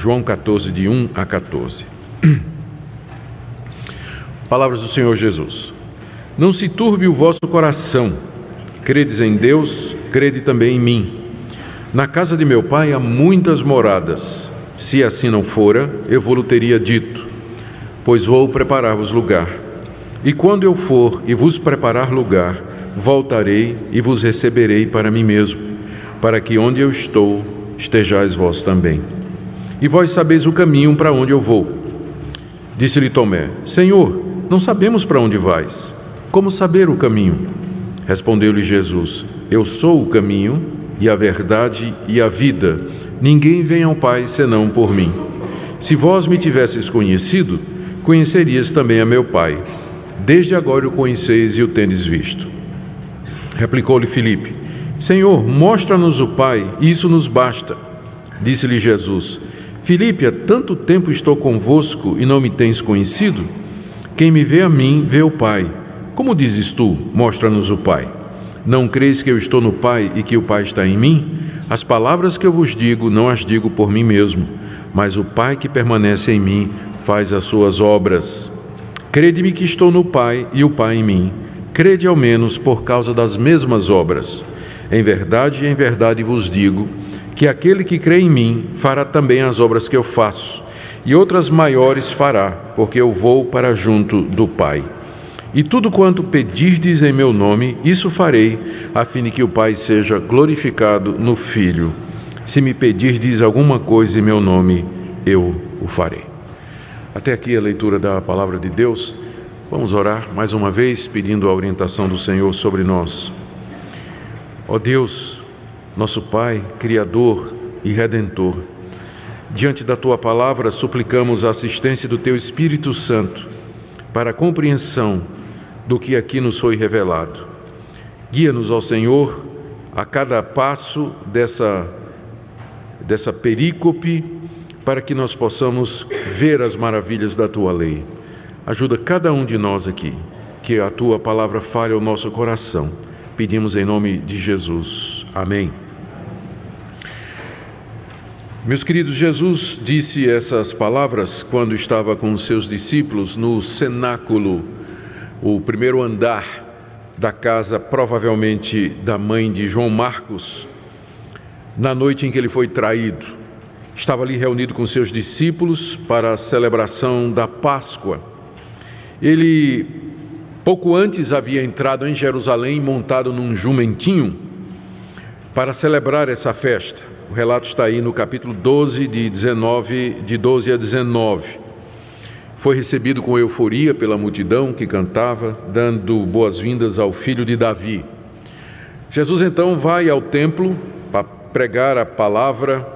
João 14, de 1 a 14. Palavras do Senhor Jesus. Não se turbe o vosso coração. Credes em Deus, crede também em mim. Na casa de meu Pai há muitas moradas. Se assim não fora, eu vou-lhe teria dito, pois vou preparar-vos lugar. E quando eu for e vos preparar lugar, voltarei e vos receberei para mim mesmo, para que onde eu estou, estejais vós também. E vós sabeis o caminho para onde eu vou. Disse-lhe Tomé: Senhor, não sabemos para onde vais. Como saber o caminho? Respondeu-lhe Jesus: Eu sou o caminho e a verdade e a vida. Ninguém vem ao Pai senão por mim. Se vós me tivesseis conhecido, conhecerias também a meu Pai. Desde agora o conheceis e o tendes visto. Replicou-lhe Filipe: Senhor, mostra-nos o Pai, e isso nos basta. Disse-lhe Jesus: Filipe, há tanto tempo estou convosco e não me tens conhecido? Quem me vê a mim, vê o Pai. Como dizes tu, mostra-nos o Pai? Não creis que eu estou no Pai e que o Pai está em mim? As palavras que eu vos digo, não as digo por mim mesmo, mas o Pai que permanece em mim faz as suas obras. Crede-me que estou no Pai e o Pai em mim. Crede ao menos por causa das mesmas obras. Em verdade vos digo que aquele que crê em mim fará também as obras que eu faço, e outras maiores fará, porque eu vou para junto do Pai. E tudo quanto pedirdes em meu nome, isso farei, a fim de que o Pai seja glorificado no Filho. Se me pedirdes alguma coisa em meu nome, eu o farei. Até aqui a leitura da Palavra de Deus. Vamos orar mais uma vez, pedindo a orientação do Senhor sobre nós. Ó Deus, nosso Pai, Criador e Redentor, diante da Tua Palavra, suplicamos a assistência do Teu Espírito Santo para a compreensão do que aqui nos foi revelado. Guia-nos, ó Senhor, a cada passo dessa perícope, para que nós possamos ver as maravilhas da Tua lei. Ajuda cada um de nós aqui, que a Tua Palavra fale ao nosso coração. Pedimos em nome de Jesus. Amém. Meus queridos, Jesus disse essas palavras quando estava com os seus discípulos no cenáculo, o primeiro andar da casa, provavelmente da mãe de João Marcos, na noite em que ele foi traído. Estava ali reunido com seus discípulos para a celebração da Páscoa. Ele, pouco antes, havia entrado em Jerusalém montado num jumentinho para celebrar essa festa. O relato está aí no capítulo 12, de 12 a 19. Foi recebido com euforia pela multidão que cantava, dando boas-vindas ao filho de Davi. Jesus então vai ao templo para pregar a palavra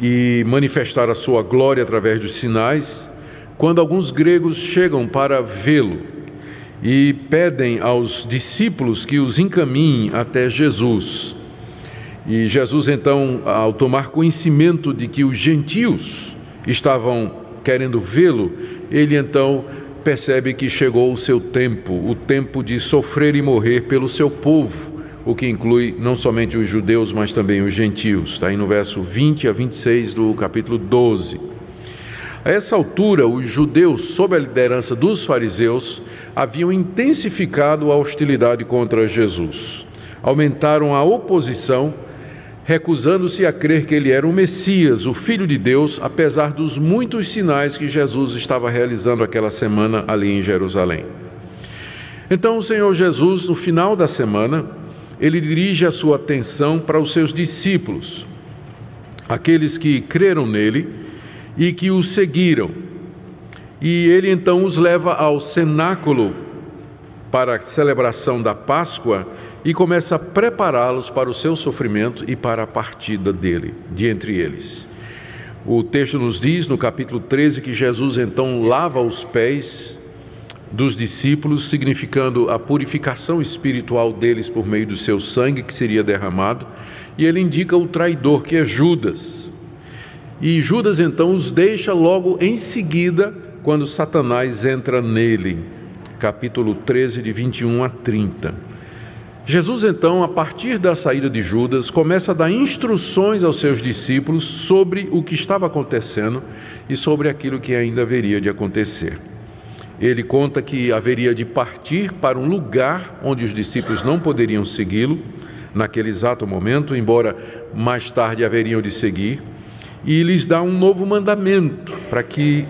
e manifestar a sua glória através dos sinais, quando alguns gregos chegam para vê-lo e pedem aos discípulos que os encaminhem até Jesus. E Jesus, então, ao tomar conhecimento de que os gentios estavam querendo vê-lo, ele então percebe que chegou o seu tempo, o tempo de sofrer e morrer pelo seu povo, o que inclui não somente os judeus, mas também os gentios. Está aí no verso 20 a 26 do capítulo 12. A essa altura, os judeus, sob a liderança dos fariseus, haviam intensificado a hostilidade contra Jesus. Aumentaram a oposição, recusando-se a crer que ele era o Messias, o Filho de Deus, apesar dos muitos sinais que Jesus estava realizando aquela semana ali em Jerusalém. Então o Senhor Jesus, no final da semana, ele dirige a sua atenção para os seus discípulos, aqueles que creram nele e que o seguiram. E ele então os leva ao cenáculo para a celebração da Páscoa e começa a prepará-los para o seu sofrimento e para a partida dele, de entre eles. O texto nos diz, no capítulo 13, que Jesus então lava os pés dos discípulos, significando a purificação espiritual deles por meio do seu sangue que seria derramado, e ele indica o traidor, que é Judas. E Judas então os deixa logo em seguida, quando Satanás entra nele. Capítulo 13, de 21 a 30. Jesus, então, a partir da saída de Judas, começa a dar instruções aos seus discípulos sobre o que estava acontecendo e sobre aquilo que ainda haveria de acontecer. Ele conta que haveria de partir para um lugar onde os discípulos não poderiam segui-lo naquele exato momento, embora mais tarde haveriam de seguir, e lhes dá um novo mandamento para que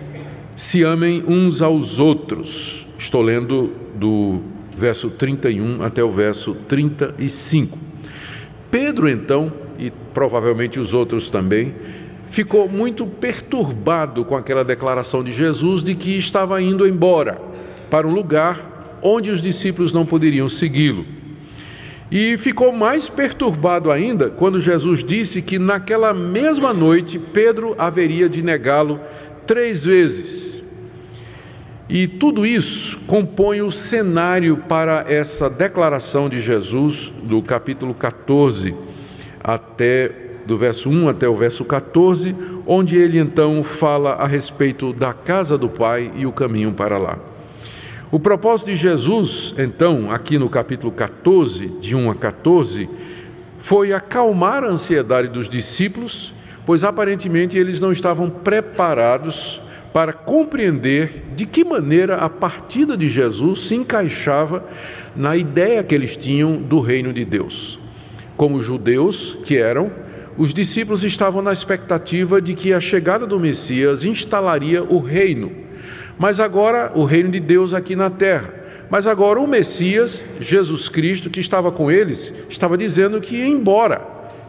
se amem uns aos outros. Estou lendo do verso 31 até o verso 35. Pedro, então, e provavelmente os outros também, ficou muito perturbado com aquela declaração de Jesus de que estava indo embora para um lugar onde os discípulos não poderiam segui-lo. E ficou mais perturbado ainda quando Jesus disse que naquela mesma noite Pedro haveria de negá-lo 3 vezes. E tudo isso compõe o cenário para essa declaração de Jesus do capítulo 14, do verso 1 até o verso 14, onde ele então fala a respeito da casa do Pai e o caminho para lá. O propósito de Jesus, então, aqui no capítulo 14, de 1 a 14, foi acalmar a ansiedade dos discípulos, pois aparentemente eles não estavam preparados para compreender de que maneira a partida de Jesus se encaixava na ideia que eles tinham do reino de Deus. Como judeus que eram, os discípulos estavam na expectativa de que a chegada do Messias instalaria o reino, mas agora o reino de Deus aqui na terra. Mas agora o Messias, Jesus Cristo, que estava com eles, estava dizendo que ia embora.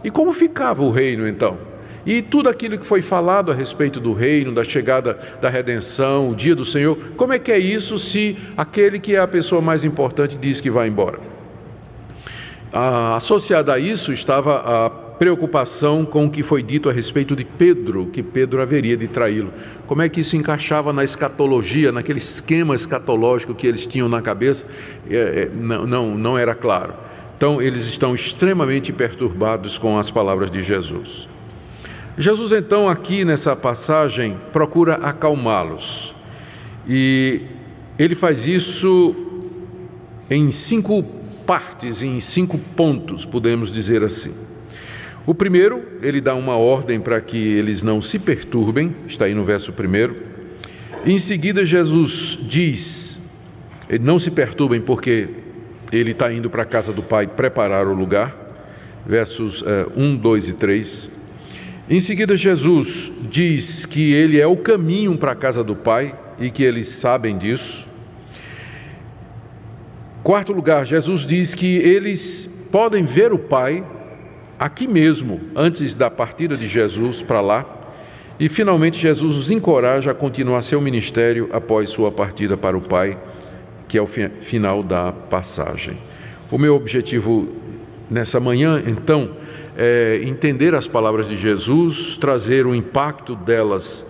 E como ficava o reino então? E tudo aquilo que foi falado a respeito do reino, da chegada da redenção, o dia do Senhor, como é que é isso se aquele que é a pessoa mais importante diz que vai embora? Associada a isso estava a preocupação com o que foi dito a respeito de Pedro, que Pedro haveria de traí-lo. Como é que isso encaixava na escatologia, naquele esquema escatológico que eles tinham na cabeça? Não era claro. Então eles estão extremamente perturbados com as palavras de Jesus. Jesus, então, aqui nessa passagem, procura acalmá-los. E ele faz isso em 5 partes, em 5 pontos, podemos dizer assim. O primeiro, ele dá uma ordem para que eles não se perturbem, está aí no verso 1. Em seguida, Jesus diz, não se perturbem porque ele está indo para a casa do Pai preparar o lugar, versos 1, 2 e 3. Em seguida, Jesus diz que ele é o caminho para a casa do Pai e que eles sabem disso. Quarto lugar, Jesus diz que eles podem ver o Pai aqui mesmo, antes da partida de Jesus para lá. E finalmente Jesus os encoraja a continuar seu ministério após sua partida para o Pai, que é o final da passagem. O meu objetivo nessa manhã, então, é entender as palavras de Jesus, trazer o impacto delas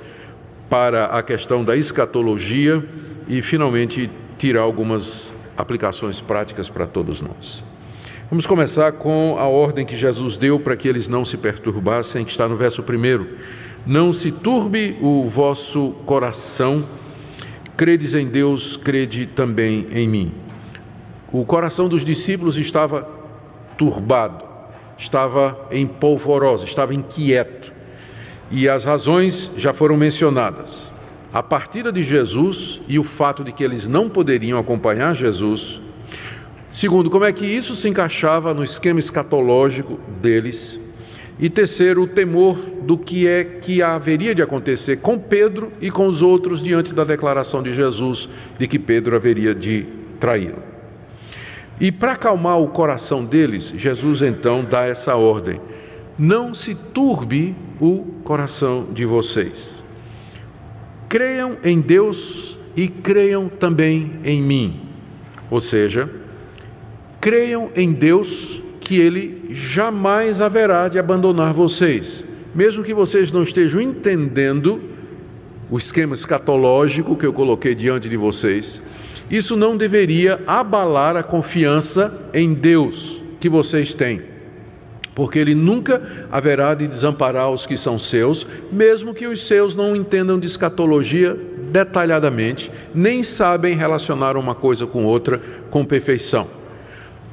para a questão da escatologia e, finalmente, tirar algumas aplicações práticas para todos nós. Vamos começar com a ordem que Jesus deu para que eles não se perturbassem, que está no verso 1. Não se turbe o vosso coração, credes em Deus, crede também em mim. O coração dos discípulos estava turbado, estava em polvorosa, estava inquieto. E as razões já foram mencionadas. A partida de Jesus e o fato de que eles não poderiam acompanhar Jesus. Segundo, como é que isso se encaixava no esquema escatológico deles. E terceiro, o temor do que é que haveria de acontecer com Pedro e com os outros diante da declaração de Jesus de que Pedro haveria de traí-lo. E para acalmar o coração deles, Jesus então dá essa ordem: não se turbe o coração de vocês. Creiam em Deus e creiam também em mim. Ou seja, creiam em Deus que Ele jamais haverá de abandonar vocês. Mesmo que vocês não estejam entendendo o esquema escatológico que eu coloquei diante de vocês, isso não deveria abalar a confiança em Deus que vocês têm, porque Ele nunca haverá de desamparar os que são seus, mesmo que os seus não entendam de escatologia detalhadamente, nem sabem relacionar uma coisa com outra com perfeição.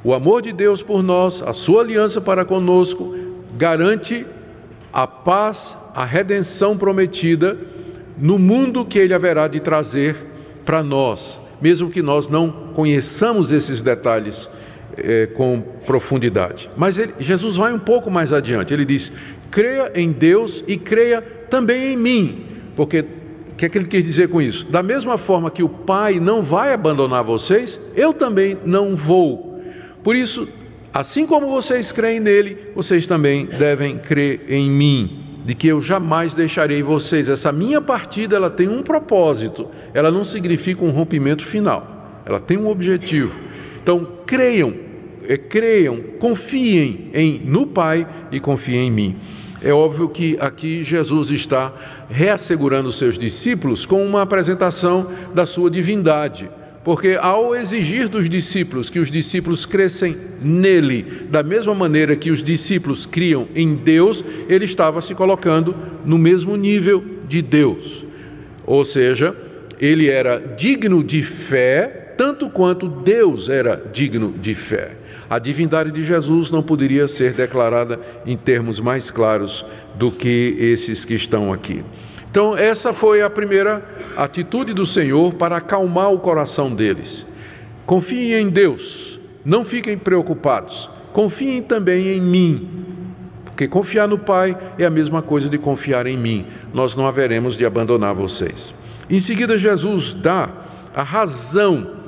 O amor de Deus por nós, a sua aliança para conosco, garante a paz, a redenção prometida no mundo que Ele haverá de trazer para nós, mesmo que nós não conheçamos esses detalhes com profundidade. Mas Jesus vai um pouco mais adiante, Ele diz: creia em Deus e creia também em mim, porque o que é que Ele quer dizer com isso? Da mesma forma que o Pai não vai abandonar vocês, eu também não vou. Por isso, assim como vocês creem nele, vocês também devem crer em mim, de que eu jamais deixarei vocês. Essa minha partida, ela tem um propósito, ela não significa um rompimento final, ela tem um objetivo. Então, creiam, confiem no Pai e confiem em mim. É óbvio que aqui Jesus está reassegurando os seus discípulos com uma apresentação da sua divindade, porque ao exigir dos discípulos que os discípulos crescem nele, da mesma maneira que os discípulos criam em Deus, ele estava se colocando no mesmo nível de Deus. Ou seja, ele era digno de fé, tanto quanto Deus era digno de fé. A divindade de Jesus não poderia ser declarada em termos mais claros do que esses que estão aqui. Então, essa foi a primeira atitude do Senhor para acalmar o coração deles. Confiem em Deus, não fiquem preocupados, confiem também em mim, porque confiar no Pai é a mesma coisa de confiar em mim. Nós não haveremos de abandonar vocês. Em seguida, Jesus dá a razão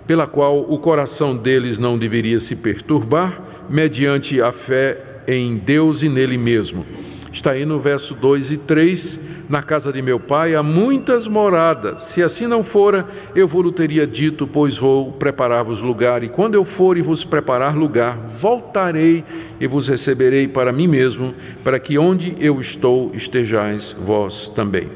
pela qual o coração deles não deveria se perturbar, mediante a fé em Deus e nele mesmo. Está aí no verso 2 e 3, na casa de meu Pai há muitas moradas, se assim não fora, eu vos teria dito, pois vou preparar-vos lugar, e quando eu for e vos preparar lugar, voltarei e vos receberei para mim mesmo, para que onde eu estou estejais vós também.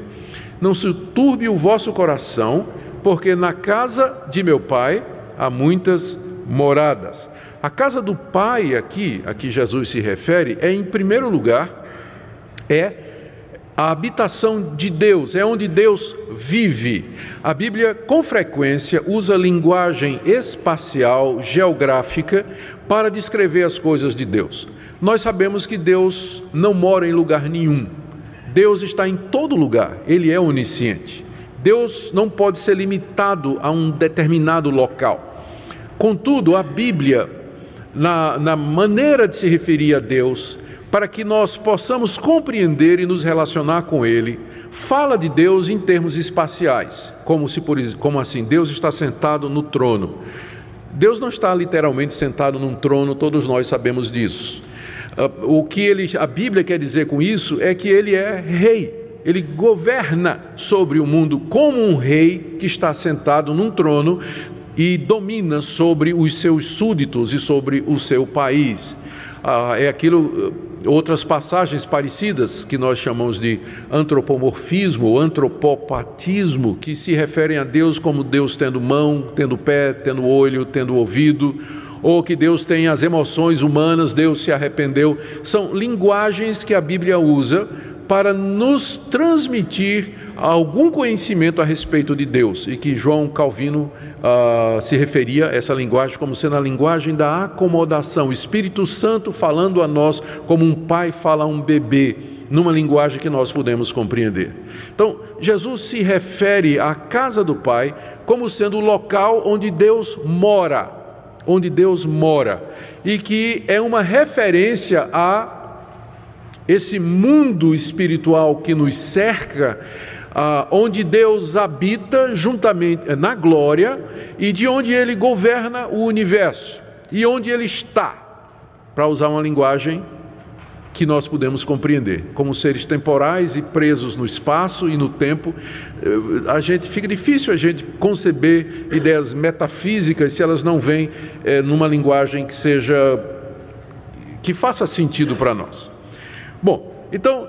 Não se turbe o vosso coração, porque na casa de meu Pai há muitas moradas. A casa do Pai aqui, a que Jesus se refere, em primeiro lugar, é a habitação de Deus, é onde Deus vive. A Bíblia, com frequência, usa linguagem espacial, geográfica, para descrever as coisas de Deus. Nós sabemos que Deus não mora em lugar nenhum. Deus está em todo lugar, Ele é onisciente. Deus não pode ser limitado a um determinado local. Contudo, a Bíblia, na maneira de se referir a Deus, para que nós possamos compreender e nos relacionar com Ele, fala de Deus em termos espaciais, como assim? Deus está sentado no trono. Deus não está literalmente sentado num trono, todos nós sabemos disso. O que a Bíblia quer dizer com isso é que Ele é rei. Ele governa sobre o mundo como um rei que está sentado num trono e domina sobre os seus súditos e sobre o seu país. Outras passagens parecidas que nós chamamos de antropomorfismo ou antropopatismo, que se referem a Deus como Deus tendo mão, tendo pé, tendo olho, tendo ouvido, ou que Deus tem as emoções humanas, Deus se arrependeu. São linguagens que a Bíblia usa para nos transmitir algum conhecimento a respeito de Deus, e que João Calvino se referia a essa linguagem como sendo a linguagem da acomodação, o Espírito Santo falando a nós como um pai fala a um bebê, numa linguagem que nós podemos compreender. Então, Jesus se refere à casa do Pai como sendo o local onde Deus mora, e que é uma referência a esse mundo espiritual que nos cerca, onde Deus habita juntamente na glória e de onde Ele governa o universo e onde Ele está, para usar uma linguagem que nós podemos compreender. Como seres temporais e presos no espaço e no tempo, fica difícil a gente conceber ideias metafísicas se elas não vêm numa linguagem que faça sentido para nós. Bom, então,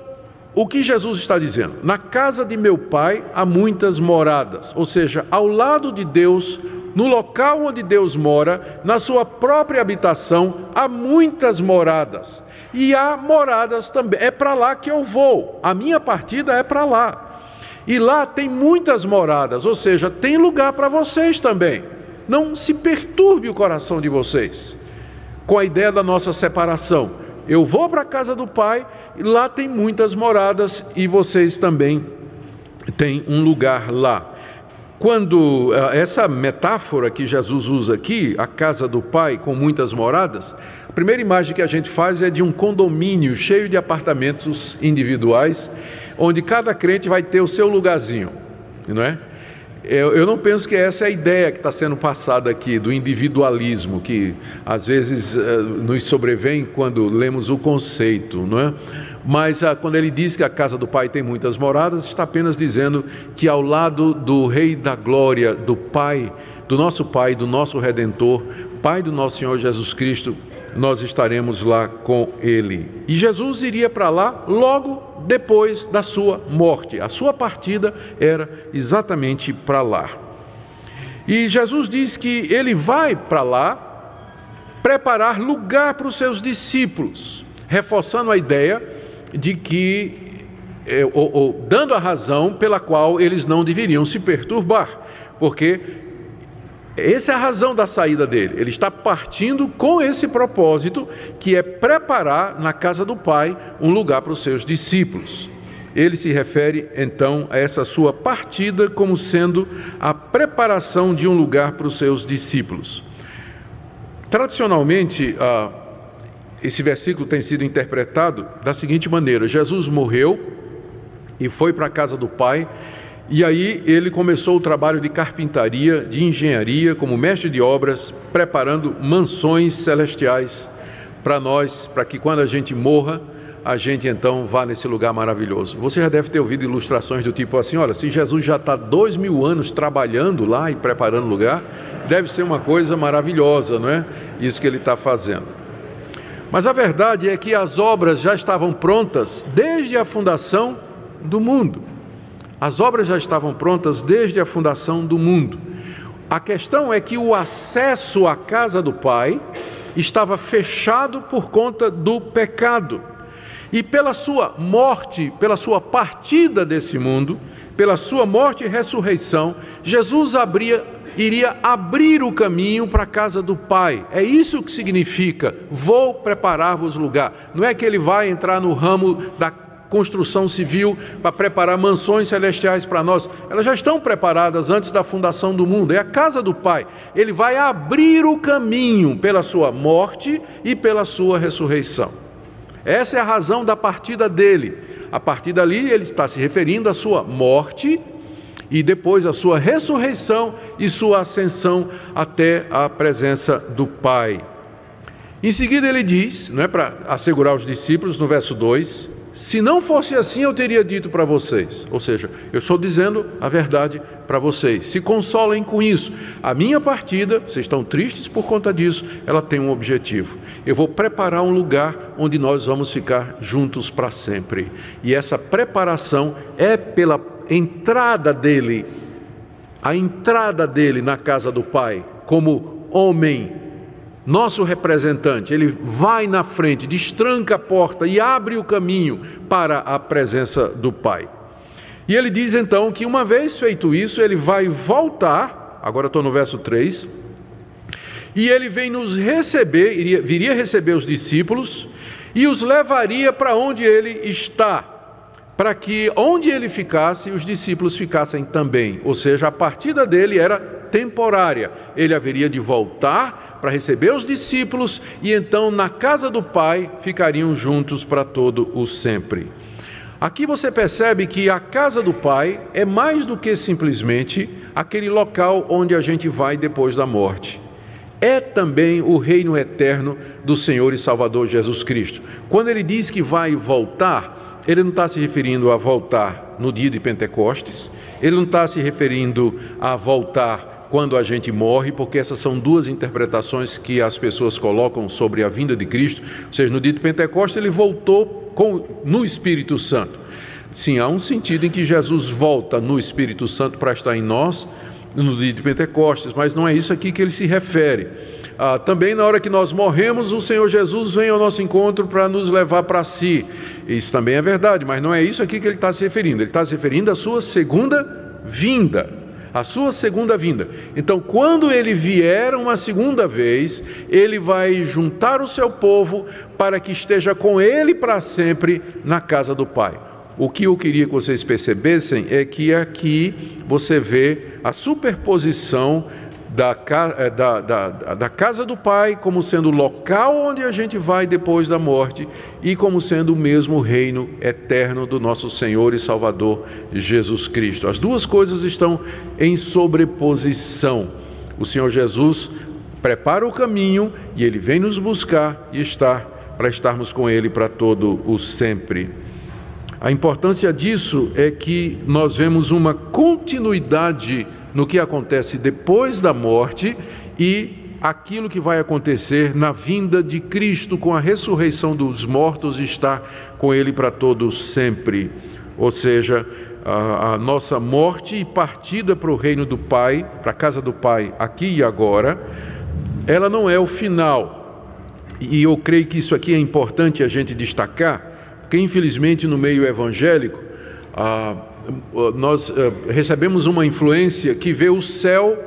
o que Jesus está dizendo? Na casa de meu Pai há muitas moradas, ou seja, ao lado de Deus, no local onde Deus mora, na sua própria habitação, há muitas moradas. E há moradas também, é para lá que eu vou, a minha partida é para lá. E lá tem muitas moradas, ou seja, tem lugar para vocês também. Não se perturbe o coração de vocês. com a ideia da nossa separação. Eu vou para a casa do Pai, e lá tem muitas moradas, e vocês também têm um lugar lá. Quando essa metáfora que Jesus usa aqui, a casa do Pai com muitas moradas, a primeira imagem que a gente faz é de um condomínio cheio de apartamentos individuais, onde cada crente vai ter o seu lugarzinho, não é? Eu não penso que essa é a ideia que está sendo passada aqui, do individualismo, que às vezes nos sobrevém quando lemos o conceito, não é? Mas quando ele diz que a casa do Pai tem muitas moradas, está apenas dizendo que ao lado do Rei da Glória, do Pai, do nosso Redentor, Pai do nosso Senhor Jesus Cristo, nós estaremos lá com Ele. E Jesus iria para lá logo depois da sua morte. A sua partida era exatamente para lá. E Jesus diz que Ele vai para lá preparar lugar para os seus discípulos, reforçando a ideia de que, dando a razão pela qual eles não deveriam se perturbar, porque essa é a razão da saída dele. Ele está partindo com esse propósito, que é preparar na casa do Pai um lugar para os seus discípulos. Ele se refere então a essa sua partida como sendo a preparação de um lugar para os seus discípulos. Tradicionalmente, esse versículo tem sido interpretado da seguinte maneira: Jesus morreu e foi para a casa do Pai, e aí ele começou o trabalho de carpintaria, de engenharia, como mestre de obras, preparando mansões celestiais para nós, para que quando a gente morra, a gente então vá nesse lugar maravilhoso. Você já deve ter ouvido ilustrações do tipo assim: olha, se Jesus já está 2000 anos trabalhando lá e preparando lugar, deve ser uma coisa maravilhosa, não é? Isso que ele está fazendo. Mas a verdade é que as obras já estavam prontas desde a fundação do mundo. As obras já estavam prontas desde a fundação do mundo. A questão é que o acesso à casa do Pai estava fechado por conta do pecado. E pela sua morte, pela sua partida desse mundo, pela sua morte e ressurreição, Jesus iria abrir o caminho para a casa do Pai. É isso que significa: vou preparar-vos lugar. Não é que ele vai entrar no ramo da construção civil para preparar mansões celestiais para nós. Elas já estão preparadas antes da fundação do mundo. É a casa do Pai. Ele vai abrir o caminho pela sua morte e pela sua ressurreição. Essa é a razão da partida dele. A partir dali ele está se referindo à sua morte e depois à sua ressurreição e sua ascensão até a presença do Pai. Em seguida ele diz, não é, para assegurar os discípulos, no verso 2, se não fosse assim eu teria dito para vocês. Ou seja, eu estou dizendo a verdade para vocês. Se consolem com isso. A minha partida, vocês estão tristes por conta disso, ela tem um objetivo. Eu vou preparar um lugar onde nós vamos ficar juntos para sempre. E essa preparação é pela entrada dele, a entrada dele na casa do Pai, como homem, nosso representante. Ele vai na frente, destranca a porta e abre o caminho para a presença do Pai. E ele diz então que uma vez feito isso, ele vai voltar, agora estou no verso 3, e ele vem nos receber, viria receber os discípulos e os levaria para onde ele está, para que onde ele ficasse, os discípulos ficassem também. Ou seja, a partida dele era temporária. Ele haveria de voltar para receber os discípulos e então na casa do Pai ficariam juntos para todo o sempre. Aqui você percebe que a casa do Pai é mais do que simplesmente aquele local onde a gente vai depois da morte. É também o reino eterno do Senhor e Salvador Jesus Cristo. Quando ele diz que vai voltar, ele não está se referindo a voltar no dia de Pentecostes, ele não está se referindo a voltar quando a gente morre, porque essas são duas interpretações que as pessoas colocam sobre a vinda de Cristo. Ou seja, no dia de Pentecostes ele voltou no Espírito Santo. Sim, há um sentido em que Jesus volta no Espírito Santo para estar em nós no dia de Pentecostes, mas não é isso aqui que ele se refere. Também na hora que nós morremos, o Senhor Jesus vem ao nosso encontro para nos levar para si. Isso também é verdade, mas não é isso aqui que ele está se referindo. Ele está se referindo à sua segunda vinda. a sua segunda vinda. Então, quando ele vier uma segunda vez, ele vai juntar o seu povo para que esteja com ele para sempre na casa do Pai. O que eu queria que vocês percebessem é que aqui você vê a superposição da casa do Pai como sendo o local onde a gente vai depois da morte e como sendo o mesmo reino eterno do nosso Senhor e Salvador Jesus Cristo. As duas coisas estão em sobreposição. O Senhor Jesus prepara o caminho e Ele vem nos buscar e para estarmos com Ele para todo o sempre. A importância disso é que nós vemos uma continuidade no que acontece depois da morte e aquilo que vai acontecer na vinda de Cristo com a ressurreição dos mortos e estar com Ele para todos sempre. Ou seja, a nossa morte e partida para o reino do Pai, para a casa do Pai, aqui e agora, ela não é o final. E eu creio que isso aqui é importante a gente destacar, porque infelizmente no meio evangélico, nós recebemos uma influência que vê o céu,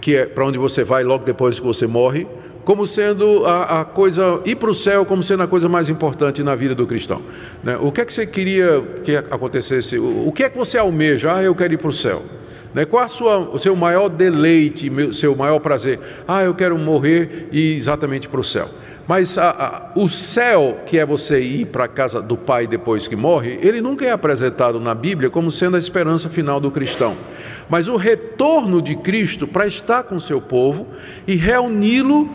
que é para onde você vai logo depois que você morre, como sendo a coisa, ir para o céu como sendo a coisa mais importante na vida do cristão, né? O que é que você queria que acontecesse? O que é que você almeja? Eu quero ir para o céu, né? Qual o seu maior deleite, seu maior prazer? Eu quero morrer e ir exatamente para o céu. Mas o céu, que é você ir para a casa do Pai depois que morre, ele nunca é apresentado na Bíblia como sendo a esperança final do cristão. Mas o retorno de Cristo para estar com o seu povo e reuni-lo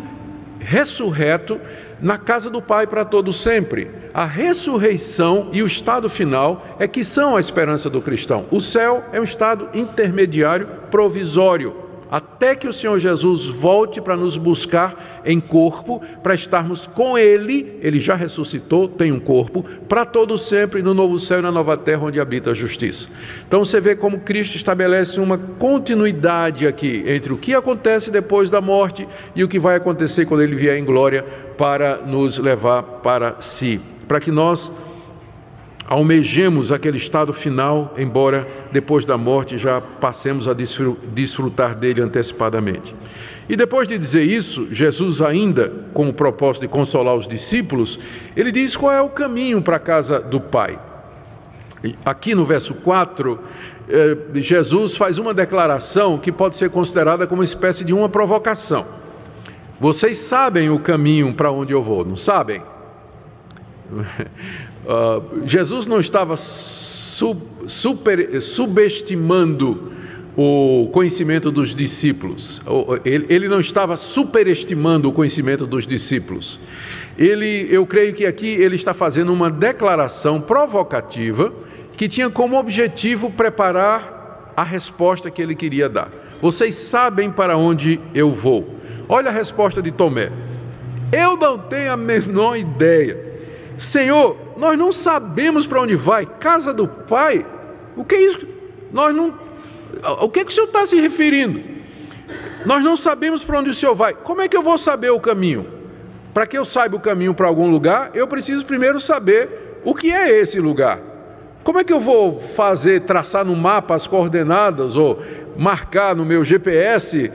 ressurreto na casa do Pai para todo sempre. A ressurreição e o estado final é que são a esperança do cristão. O céu é um estado intermediário, provisório, até que o Senhor Jesus volte para nos buscar em corpo, para estarmos com Ele. Ele já ressuscitou, tem um corpo, para todo sempre no novo céu e na nova terra onde habita a justiça. Então você vê como Cristo estabelece uma continuidade aqui entre o que acontece depois da morte e o que vai acontecer quando Ele vier em glória para nos levar para si, para que nós almejemos aquele estado final, embora depois da morte já passemos a desfrutar dele antecipadamente. E depois de dizer isso, Jesus ainda, com o propósito de consolar os discípulos, ele diz qual é o caminho para a casa do Pai. Aqui no verso 4, Jesus faz uma declaração que pode ser considerada como uma espécie de uma provocação. Vocês sabem o caminho para onde eu vou, não sabem? Jesus não estava subestimando o conhecimento dos discípulos, ele não estava superestimando o conhecimento dos discípulos. Eu creio que aqui ele está fazendo uma declaração provocativa que tinha como objetivo preparar a resposta que ele queria dar. Vocês sabem para onde eu vou. Olha a resposta de Tomé: eu não tenho a menor ideia. Senhor, nós não sabemos para onde vai. Casa do Pai? O que é isso? O que é que o Senhor está se referindo? Nós não sabemos para onde o Senhor vai. Como é que eu vou saber o caminho? Para que eu saiba o caminho para algum lugar, eu preciso primeiro saber o que é esse lugar. Como é que eu vou traçar no mapa as coordenadas ou marcar no meu GPS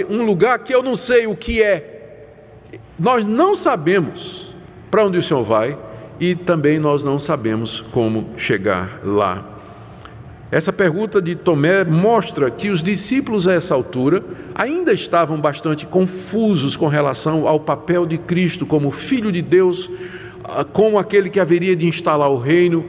um lugar que eu não sei o que é? Nós não sabemos para onde o Senhor vai e também nós não sabemos como chegar lá. Essa pergunta de Tomé mostra que os discípulos a essa altura ainda estavam bastante confusos com relação ao papel de Cristo como Filho de Deus, como aquele que haveria de instalar o reino,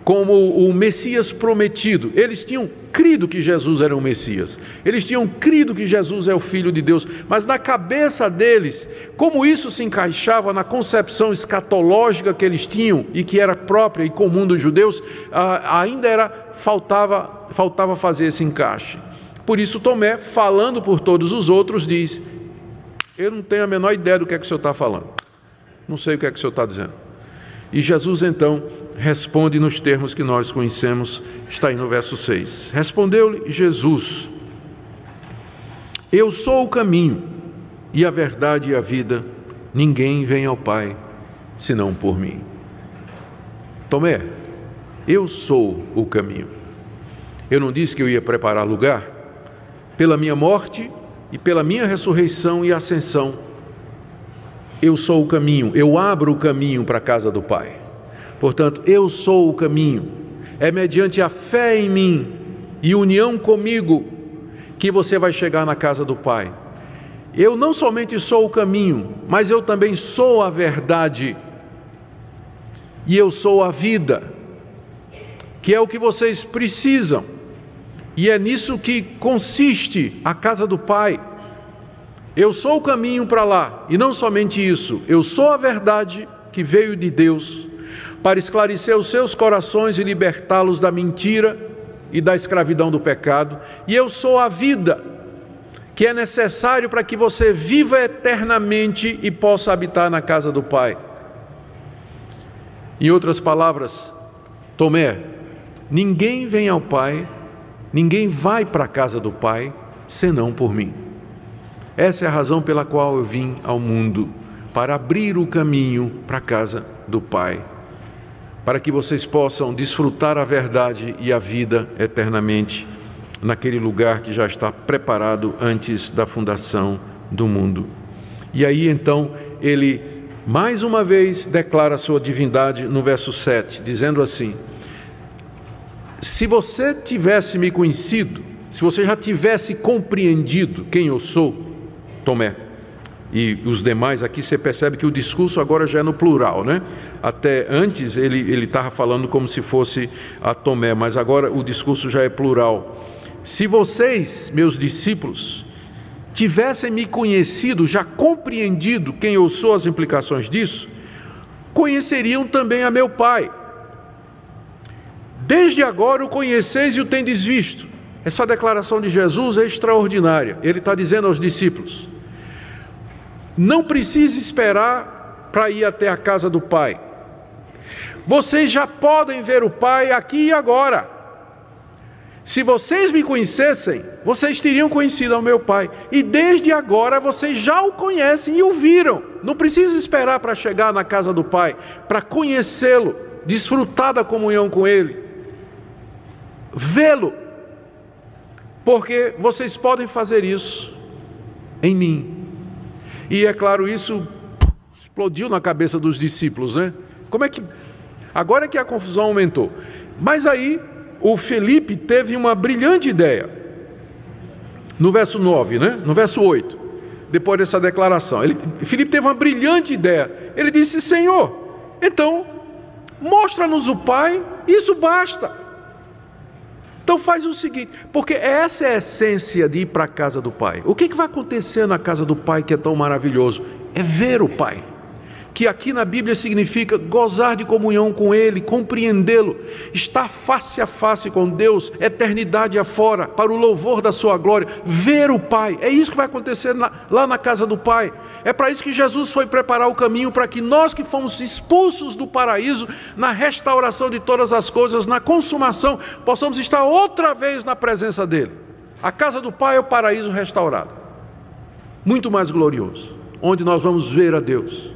como o Messias prometido. Eles tinham crido que Jesus era o Messias, eles tinham crido que Jesus é o Filho de Deus, mas na cabeça deles, como isso se encaixava na concepção escatológica que eles tinham e que era própria e comum dos judeus, faltava fazer esse encaixe. Por isso Tomé, falando por todos os outros, diz: eu não tenho a menor ideia do que é que o Senhor está falando, não sei o que é que o Senhor está dizendo. E Jesus então responde nos termos que nós conhecemos, está aí no verso 6. Respondeu-lhe Jesus: eu sou o caminho e a verdade e a vida, ninguém vem ao Pai senão por mim. Tomé, eu sou o caminho. Eu não disse que eu ia preparar lugar? Pela minha morte e pela minha ressurreição e ascensão, eu sou o caminho, eu abro o caminho para a casa do Pai. Portanto, eu sou o caminho. É mediante a fé em mim e união comigo que você vai chegar na casa do Pai. Eu não somente sou o caminho, mas eu também sou a verdade. E eu sou a vida, que é o que vocês precisam. E é nisso que consiste a casa do Pai. Eu sou o caminho para lá, e não somente isso, eu sou a verdade que veio de Deus para esclarecer os seus corações e libertá-los da mentira e da escravidão do pecado. E eu sou a vida, que é necessário para que você viva eternamente e possa habitar na casa do Pai. Em outras palavras, Tomé, ninguém vem ao Pai, ninguém vai para a casa do Pai, senão por mim. Essa é a razão pela qual eu vim ao mundo, para abrir o caminho para a casa do Pai, para que vocês possam desfrutar a verdade e a vida eternamente, naquele lugar que já está preparado antes da fundação do mundo. E aí então ele mais uma vez declara a sua divindade no verso 7, dizendo assim: se você tivesse me conhecido, se você já tivesse compreendido quem eu sou, Tomé, e os demais, aqui você percebe que o discurso agora já é no plural, né? Até antes ele estava falando como se fosse a Tomé, mas agora o discurso já é plural. Se vocês, meus discípulos, tivessem me conhecido, já compreendido quem eu sou, as implicações disso, conheceriam também a meu Pai. Desde agora o conheceis e o tendes visto. Essa declaração de Jesus é extraordinária. Ele está dizendo aos discípulos: não precisa esperar para ir até a casa do Pai. Vocês já podem ver o Pai aqui e agora. Se vocês me conhecessem, vocês teriam conhecido ao meu Pai. E desde agora vocês já o conhecem e o viram. Não precisa esperar para chegar na casa do Pai, para conhecê-lo, desfrutar da comunhão com Ele, vê-lo. Porque vocês podem fazer isso em mim. E é claro, isso explodiu na cabeça dos discípulos, né? Como é que... Agora é que a confusão aumentou. Mas aí o Felipe teve uma brilhante ideia. No verso 9, né? No verso 8, depois dessa declaração, Felipe teve uma brilhante ideia. Ele disse: Senhor, então mostra-nos o Pai, isso basta. Então faz o seguinte, porque essa é a essência de ir para a casa do Pai. O que vai acontecer na casa do Pai que é tão maravilhoso? É ver o Pai, que aqui na Bíblia significa gozar de comunhão com Ele, compreendê-lo, estar face a face com Deus, eternidade afora, para o louvor da sua glória, ver o Pai. É isso que vai acontecer lá na casa do Pai. É para isso que Jesus foi preparar o caminho, para que nós que fomos expulsos do paraíso, na restauração de todas as coisas, na consumação, possamos estar outra vez na presença dEle. A casa do Pai é o paraíso restaurado, muito mais glorioso, onde nós vamos ver a Deus.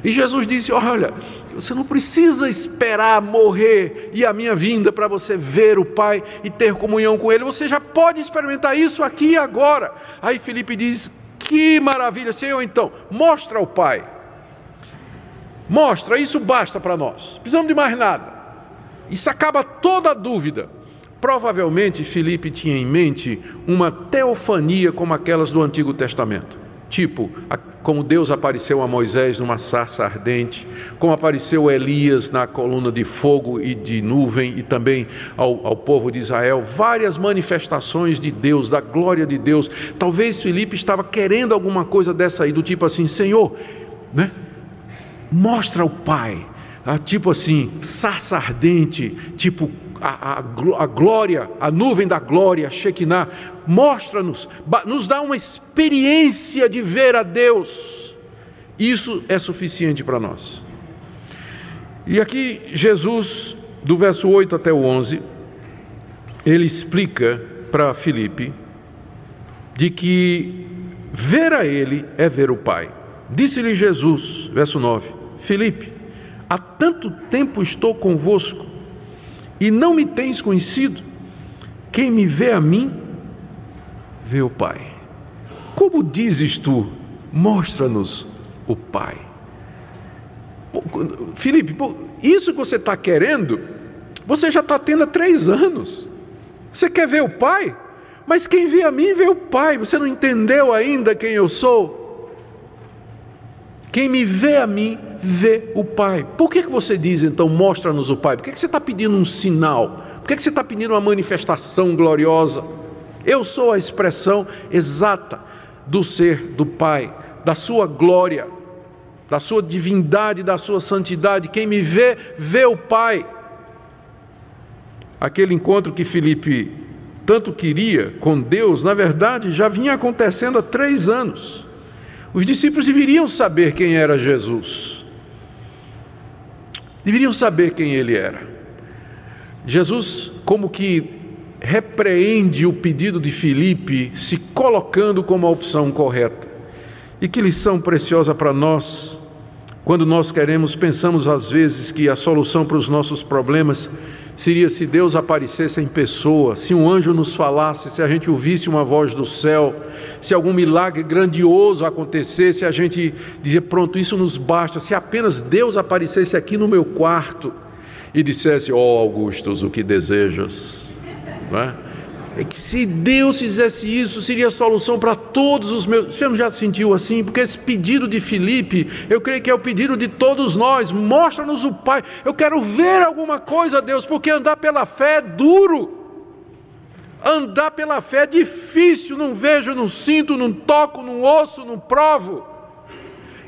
E Jesus disse: olha, você não precisa esperar morrer e a minha vinda para você ver o Pai e ter comunhão com Ele. Você já pode experimentar isso aqui e agora. Aí Felipe diz: que maravilha, Senhor, então, mostra o Pai. Mostra, isso basta para nós. Não precisamos de mais nada. Isso acaba toda a dúvida. Provavelmente Felipe tinha em mente uma teofania como aquelas do Antigo Testamento. Tipo, como Deus apareceu a Moisés numa sarça ardente, como apareceu a Elias na coluna de fogo e de nuvem, e também ao povo de Israel, várias manifestações de Deus, da glória de Deus. Talvez Felipe estava querendo alguma coisa dessa aí, do tipo assim: Senhor, né? Mostra o Pai, tipo assim, sarça ardente, tipo a glória, a nuvem da glória, Shekinah, mostra-nos, nos dá uma experiência de ver a Deus. Isso é suficiente para nós. E aqui Jesus, do verso 8 até o 11, ele explica para Filipe de que ver a Ele é ver o Pai. Disse-lhe Jesus, verso 9: Filipe, há tanto tempo estou convosco e não me tens conhecido? quem me vê a mim, vê o Pai. Como dizes tu, mostra-nos o Pai. Filipe, isso que você está querendo, você já está tendo há 3 anos. Você quer ver o Pai? Mas quem vê a mim, vê o Pai. Você não entendeu ainda quem eu sou? Quem me vê a mim, vê o Pai. Por que você diz então, mostra-nos o Pai? Por que você está pedindo um sinal? Por que você está pedindo uma manifestação gloriosa? Eu sou a expressão exata do ser do Pai, da sua glória, da sua divindade, da sua santidade. Quem me vê, vê o Pai. Aquele encontro que Filipe tanto queria com Deus, na verdade, já vinha acontecendo há 3 anos. Os discípulos deveriam saber quem era Jesus. Deveriam saber quem ele era. Jesus, como que repreende o pedido de Filipe, se colocando como a opção correta. E que lição preciosa para nós, quando nós pensamos às vezes que a solução para os nossos problemas seria se Deus aparecesse em pessoa, se um anjo nos falasse, se a gente ouvisse uma voz do céu, se algum milagre grandioso acontecesse, a gente dizia, pronto, isso nos basta, se apenas Deus aparecesse aqui no meu quarto e dissesse, Augustus, o que desejas? Não é? É que se Deus fizesse isso, seria a solução para todos os meus... Você não já se sentiu assim? Porque esse pedido de Filipe, eu creio que é o pedido de todos nós. Mostra-nos o Pai. Eu quero ver alguma coisa, Deus, porque andar pela fé é duro. Andar pela fé é difícil. Não vejo, não sinto, não toco, não ouço, não provo.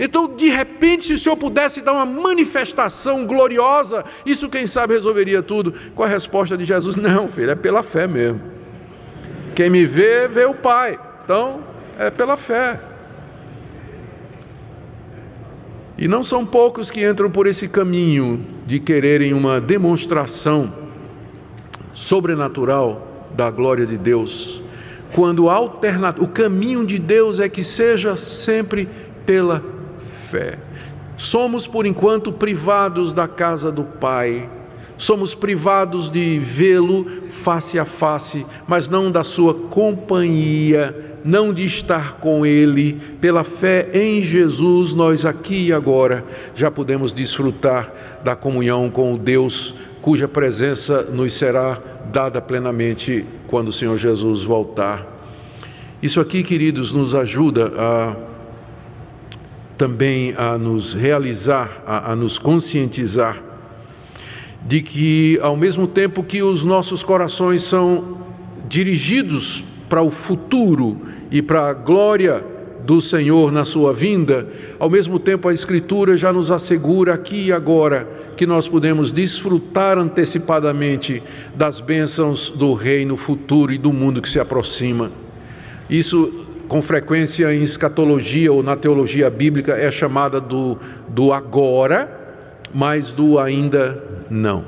Então, de repente, se o Senhor pudesse dar uma manifestação gloriosa, isso, quem sabe, resolveria tudo. Com a resposta de Jesus, não, filho, é pela fé mesmo. Quem me vê, vê o Pai. Então, é pela fé. E não são poucos que entram por esse caminho de quererem uma demonstração sobrenatural da glória de Deus, quando o caminho de Deus é que seja sempre pela fé. Somos, por enquanto, privados da casa do Pai. Somos privados de vê-lo face a face, mas não da sua companhia, não de estar com Ele. Pela fé em Jesus, nós aqui e agora já podemos desfrutar da comunhão com o Deus, cuja presença nos será dada plenamente quando o Senhor Jesus voltar. Isso aqui, queridos, nos ajuda também a nos realizar, a nos conscientizar de que, ao mesmo tempo que os nossos corações são dirigidos para o futuro e para a glória do Senhor na sua vinda, ao mesmo tempo a Escritura já nos assegura aqui e agora que nós podemos desfrutar antecipadamente das bênçãos do reino futuro e do mundo que se aproxima. Isso, com frequência em escatologia ou na teologia bíblica, é chamada do agora, mas do ainda não.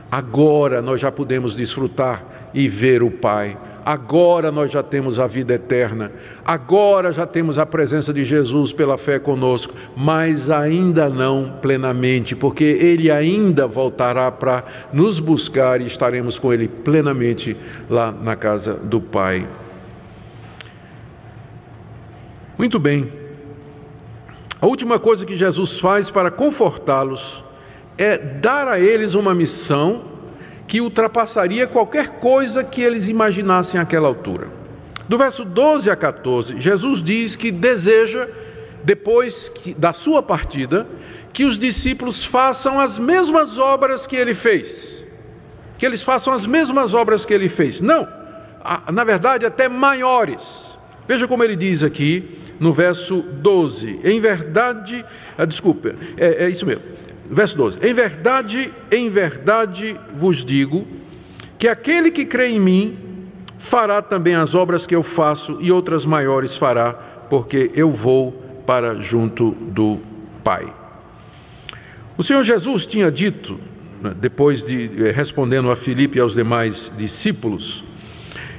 Agora nós já podemos desfrutar e ver o Pai. Agora nós já temos a vida eterna. Agora já temos a presença de Jesus pela fé conosco, mas ainda não plenamente, porque Ele ainda voltará para nos buscar e estaremos com Ele plenamente lá na casa do Pai. Muito bem. A última coisa que Jesus faz para confortá-los é dar a eles uma missão que ultrapassaria qualquer coisa que eles imaginassem àquela altura. Do verso 12 a 14, Jesus diz que deseja, depois da sua partida, que os discípulos façam as mesmas obras que ele fez. Que eles façam as mesmas obras que ele fez. Não, na verdade, até maiores. Veja como ele diz aqui no verso 12. Em verdade, é isso mesmo. Verso 12, em verdade vos digo, que aquele que crê em mim, fará também as obras que eu faço, e outras maiores fará, porque eu vou para junto do Pai. O Senhor Jesus tinha dito, depois de respondendo a Filipe e aos demais discípulos,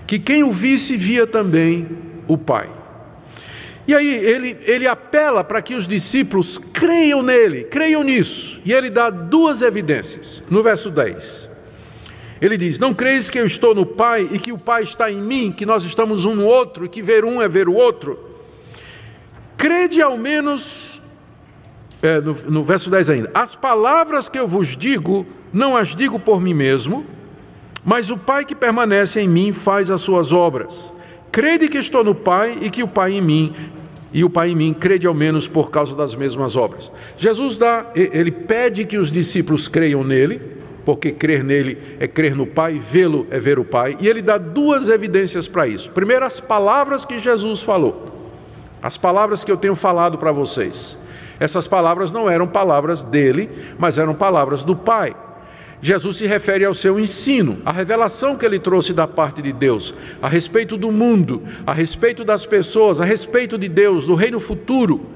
que quem o visse, via também o Pai. E aí ele apela para que os discípulos creiam nele, creiam nisso. E ele dá 2 evidências. No verso 10, Ele diz: não creis que eu estou no Pai e que o Pai está em mim, que nós estamos um no outro e que ver um é ver o outro? Crede ao menos, no verso 10 ainda, as palavras que eu vos digo, não as digo por mim mesmo, mas o Pai que permanece em mim faz as suas obras. Crede que estou no Pai e que o Pai em mim, e o Pai em mim, crede ao menos por causa das mesmas obras. Jesus ele pede que os discípulos creiam nele, porque crer nele é crer no Pai, vê-lo é ver o Pai, e ele dá duas evidências para isso. Primeiro, as palavras que Jesus falou, as palavras que eu tenho falado para vocês. Essas palavras não eram palavras dele, mas eram palavras do Pai. Jesus se refere ao seu ensino, à revelação que ele trouxe da parte de Deus, a respeito do mundo, a respeito das pessoas, a respeito de Deus, do reino futuro.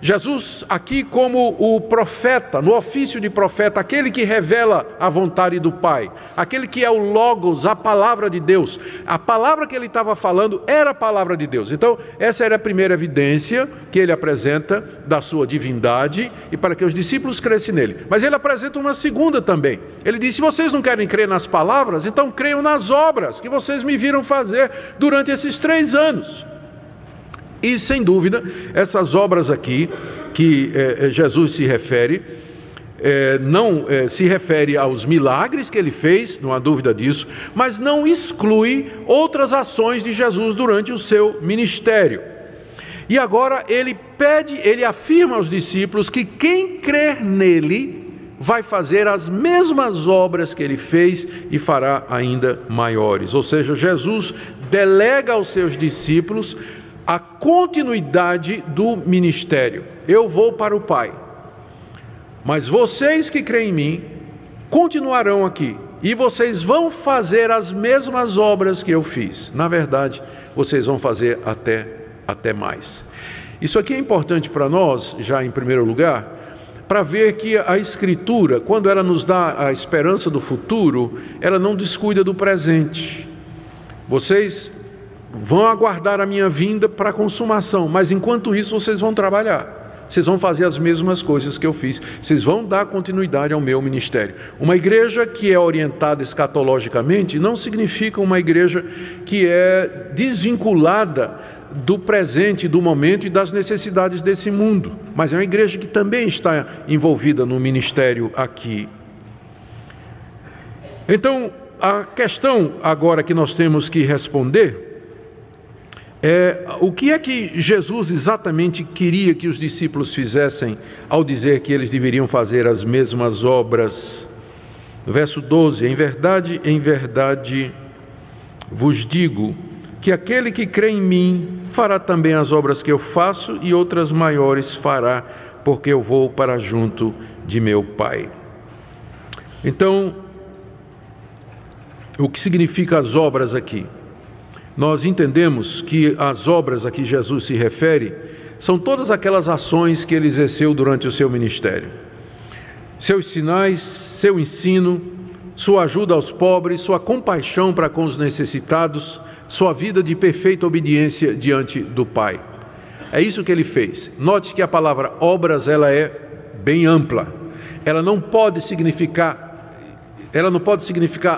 Jesus aqui como o profeta, no ofício de profeta, aquele que revela a vontade do Pai, aquele que é o Logos, a palavra de Deus. A palavra que ele estava falando era a palavra de Deus. Então, essa era a primeira evidência que ele apresenta da sua divindade e para que os discípulos crescem nele. Mas ele apresenta uma segunda também. Ele diz: se vocês não querem crer nas palavras, então creiam nas obras que vocês me viram fazer durante esses 3 anos. E, sem dúvida, essas obras aqui que Jesus se refere, não se refere aos milagres que ele fez, não há dúvida disso, mas não exclui outras ações de Jesus durante o seu ministério. E agora ele afirma aos discípulos que quem crer nele vai fazer as mesmas obras que ele fez e fará ainda maiores. Ou seja, Jesus delega aos seus discípulos a continuidade do ministério. Eu vou para o Pai, mas vocês que creem em mim continuarão aqui e vocês vão fazer as mesmas obras que eu fiz. Na verdade, vocês vão fazer até mais. Isso aqui é importante para nós, já em primeiro lugar, para ver que a Escritura, quando ela nos dá a esperança do futuro, ela não descuida do presente. Vocês vão aguardar a minha vinda para a consumação, mas enquanto isso vocês vão trabalhar, vocês vão fazer as mesmas coisas que eu fiz, vocês vão dar continuidade ao meu ministério. Uma igreja que é orientada escatologicamente não significa uma igreja que é desvinculada do presente, do momento e das necessidades desse mundo, mas é uma igreja que também está envolvida no ministério aqui. Então, a questão agora que nós temos que responder o que é que Jesus exatamente queria que os discípulos fizessem ao dizer que eles deveriam fazer as mesmas obras? Verso 12: em verdade vos digo que aquele que crê em mim fará também as obras que eu faço e outras maiores fará, porque eu vou para junto de meu Pai. Então, o que significa as obras aqui? Nós entendemos que as obras a que Jesus se refere são todas aquelas ações que ele exerceu durante o seu ministério. Seus sinais, seu ensino, sua ajuda aos pobres, sua compaixão para com os necessitados, sua vida de perfeita obediência diante do Pai. É isso que ele fez. Note que a palavra obras ela é bem ampla. Ela não pode significar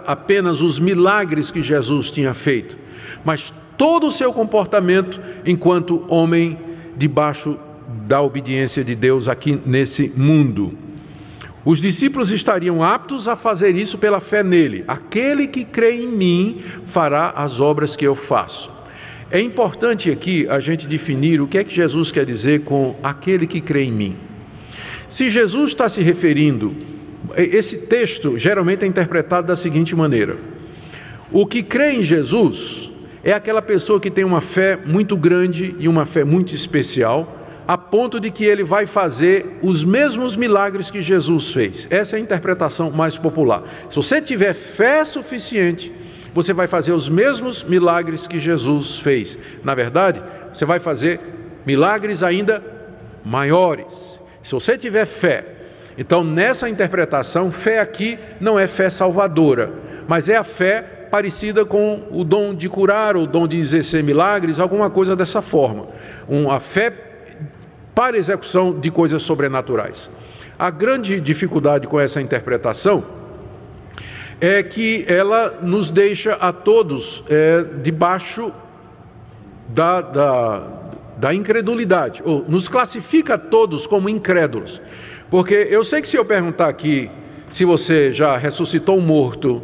apenas os milagres que Jesus tinha feito, mas todo o seu comportamento enquanto homem debaixo da obediência de Deus aqui nesse mundo. Os discípulos estariam aptos a fazer isso pela fé nele. Aquele que crê em mim fará as obras que eu faço. É importante aqui a gente definir o que é que Jesus quer dizer com aquele que crê em mim. Se Jesus está se referindo, esse texto geralmente é interpretado da seguinte maneira: o que crê em Jesus é aquela pessoa que tem uma fé muito grande e uma fé muito especial, a ponto de que ele vai fazer os mesmos milagres que Jesus fez. Essa é a interpretação mais popular. Se você tiver fé suficiente, você vai fazer os mesmos milagres que Jesus fez. Na verdade, você vai fazer milagres ainda maiores. Se você tiver fé, então nessa interpretação, fé aqui não é fé salvadora, mas é a fé parecida com o dom de curar, o dom de exercer milagres, alguma coisa dessa forma. A fé para execução de coisas sobrenaturais. A grande dificuldade com essa interpretação é que ela nos deixa a todos debaixo da incredulidade, ou nos classifica a todos como incrédulos. Porque eu sei que se eu perguntar aqui se você já ressuscitou um morto,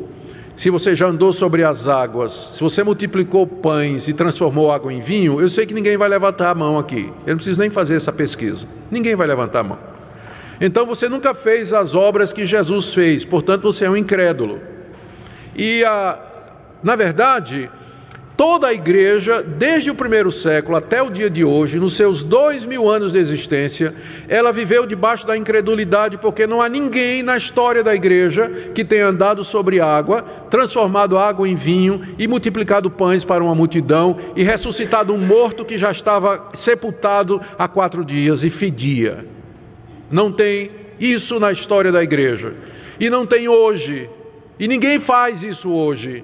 se você já andou sobre as águas, se você multiplicou pães e transformou água em vinho, eu sei que ninguém vai levantar a mão aqui. Eu não preciso nem fazer essa pesquisa. Ninguém vai levantar a mão. Então você nunca fez as obras que Jesus fez, portanto você é um incrédulo. E na verdade, toda a igreja, desde o primeiro século até o dia de hoje, nos seus 2000 anos de existência, ela viveu debaixo da incredulidade, porque não há ninguém na história da igreja que tenha andado sobre água, transformado água em vinho e multiplicado pães para uma multidão e ressuscitado um morto que já estava sepultado há 4 dias e fedia. Não tem isso na história da igreja. E não tem hoje. E ninguém faz isso hoje.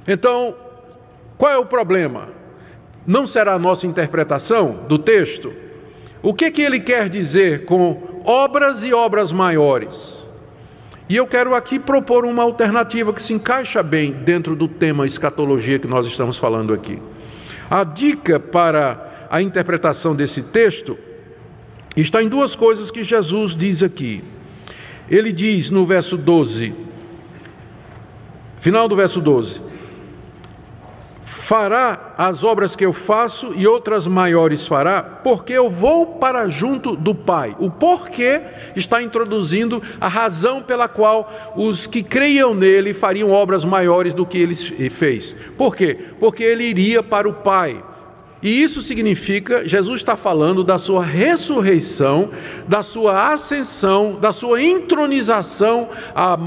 Então, qual é o problema? Não será a nossa interpretação do texto? O que ele quer dizer com obras e obras maiores? E eu quero aqui propor uma alternativa que se encaixa bem dentro do tema escatologia que nós estamos falando aqui. A dica para a interpretação desse texto está em 2 coisas que Jesus diz aqui. Ele diz no verso 12, final do verso 12: fará as obras que eu faço e outras maiores fará, porque eu vou para junto do Pai. O porquê está introduzindo a razão pela qual os que creiam nele fariam obras maiores do que ele fez. Por quê? Porque ele iria para o Pai. E isso significa, Jesus está falando da sua ressurreição, da sua ascensão, da sua entronização à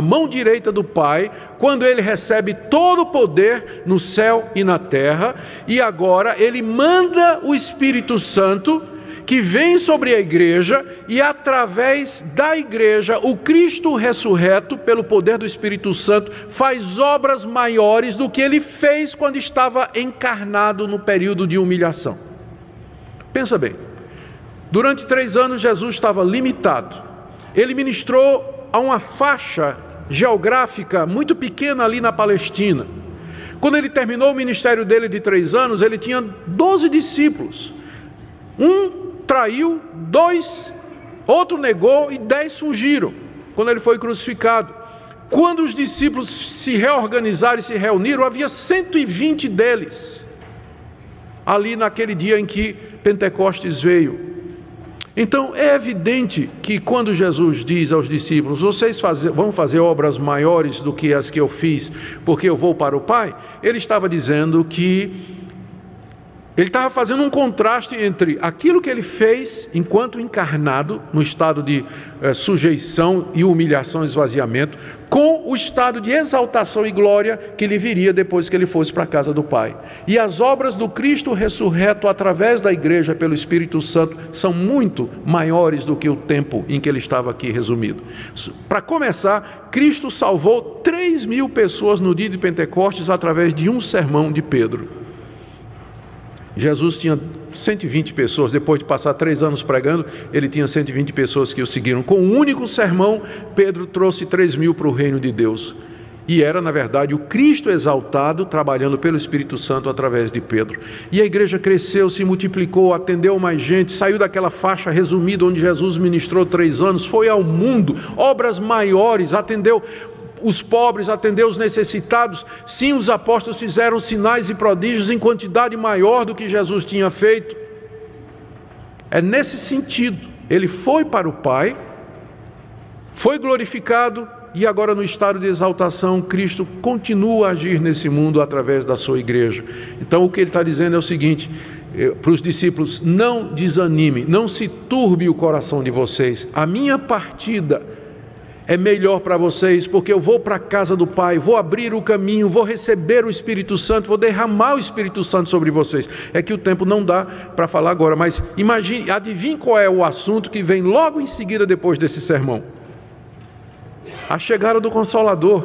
mão direita do Pai, quando ele recebe todo o poder no céu e na terra, e agora ele manda o Espírito Santo, que vem sobre a igreja, e através da igreja, o Cristo ressurreto, pelo poder do Espírito Santo, faz obras maiores do que ele fez quando estava encarnado no período de humilhação. Pensa bem, durante 3 anos Jesus estava limitado. Ele ministrou a uma faixa geográfica muito pequena ali na Palestina. Quando ele terminou o ministério dele de 3 anos, ele tinha 12 discípulos. Um traiu, 2, outro negou e 10 fugiram, quando ele foi crucificado. Quando os discípulos se reorganizaram e se reuniram, havia 120 deles, ali naquele dia em que Pentecostes veio. Então é evidente que quando Jesus diz aos discípulos, vocês vão fazer obras maiores do que as que eu fiz, porque eu vou para o Pai, ele estava dizendo que ele estava fazendo um contraste entre aquilo que ele fez enquanto encarnado, no estado de sujeição e humilhação e esvaziamento, com o estado de exaltação e glória que lhe viria depois que ele fosse para a casa do Pai. E as obras do Cristo ressurreto através da igreja pelo Espírito Santo são muito maiores do que o tempo em que ele estava aqui resumido. Para começar, Cristo salvou 3.000 pessoas no dia de Pentecostes através de um sermão de Pedro. Jesus tinha 120 pessoas, depois de passar 3 anos pregando, ele tinha 120 pessoas que o seguiram. Com um único sermão, Pedro trouxe 3.000 para o reino de Deus. E era, na verdade, o Cristo exaltado, trabalhando pelo Espírito Santo através de Pedro. E a igreja cresceu, se multiplicou, atendeu mais gente, saiu daquela faixa resumida onde Jesus ministrou 3 anos, foi ao mundo, obras maiores, atendeu os pobres, atendeu os necessitados. Sim, os apóstolos fizeram sinais e prodígios em quantidade maior do que Jesus tinha feito. É nesse sentido, ele foi para o Pai, foi glorificado, e agora no estado de exaltação, Cristo continua a agir nesse mundo através da sua igreja. Então o que ele está dizendo é o seguinte, para os discípulos: não desanime, não se turbe o coração de vocês, a minha partida é melhor para vocês, porque eu vou para a casa do Pai, vou abrir o caminho, vou receber o Espírito Santo, vou derramar o Espírito Santo sobre vocês. É que o tempo não dá para falar agora, mas imagine, adivinhe qual é o assunto que vem logo em seguida depois desse sermão. A chegada do Consolador.